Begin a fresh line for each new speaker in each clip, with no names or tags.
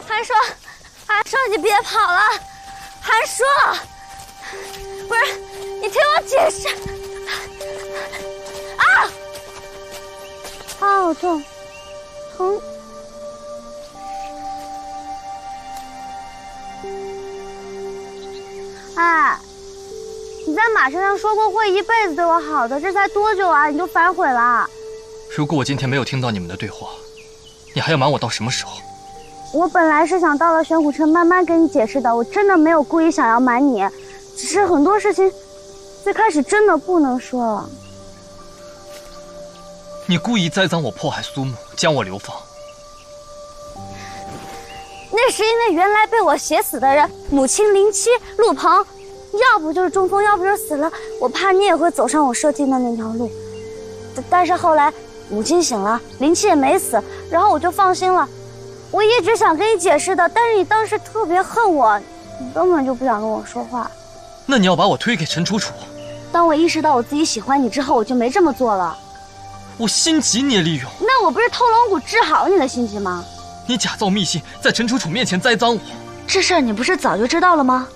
韩硕，你别跑了，韩硕，不是，你听我解释。啊！好痛，疼。哎，你在马车上说过会一辈子对我好的，这才多久啊，你就反悔了？
如果我今天没有听到你们的对话，你还要瞒我到什么时候？
我本来是想到了玄武城慢慢跟你解释的，我真的没有故意想要瞒你，只是很多事情最开始真的不能说了。
你故意栽赃我迫害苏木，将我流放。
那是因为原来被我写死的人，母亲林七、陆鹏，要不就是中风，要不就是死了。我怕你也会走上我设计的那条路，但是后来母亲醒了，林七也没死，然后我就放心了。我一直想跟你解释的，但是你当时特别恨我，你根本就不想跟我说话。
那你要把我推给陈楚楚？
当我意识到我自己喜欢你之后，我就没这么做了。
我心急你也利用？
那我不是偷龙骨治好你的心急吗？
你假造密信，在陈楚楚面前栽赃我，
这事儿你不是早就知道了吗？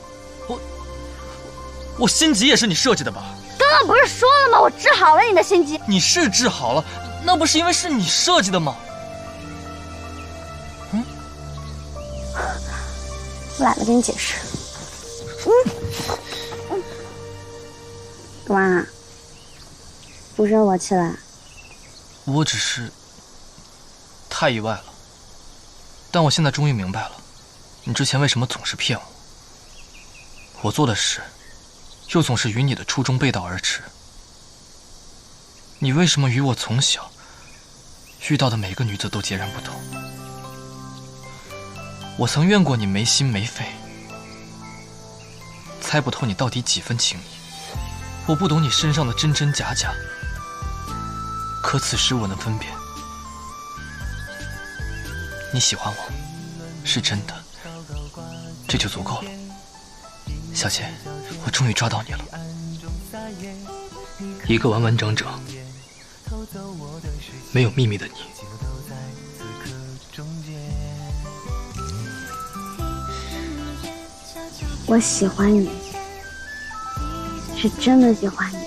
我心急也是你设计的吧？
刚刚不是说了吗？我治好了你的心急。
你是治好了，那不是因为是你设计的吗？
我懒得跟你解释。干嘛？不生我气了？
我只是太意外了，但我现在终于明白了，你之前为什么总是骗我。我做的事，又总是与你的初衷背道而驰。你为什么与我从小遇到的每个女子都截然不同？我曾怨过你没心没肺，猜不透你到底几分情谊。我不懂你身上的真真假假，可此时我能分辨，你喜欢我是真的，这就足够了。小姐，我终于抓到你了，一个完完整整没有秘密的你。
我喜欢你，是真的喜欢你。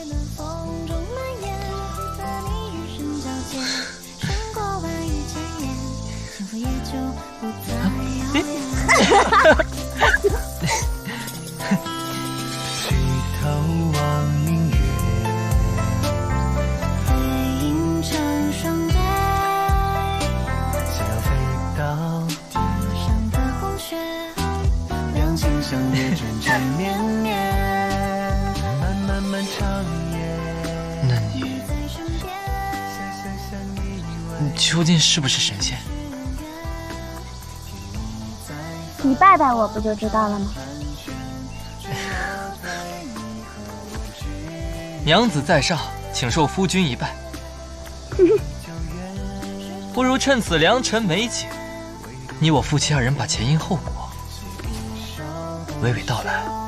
那你究竟是不是神仙？
你拜拜我不就知道了吗？
娘子在上，请受夫君一拜。不如趁此良辰美景，你我夫妻二人把前因后果娓娓道来。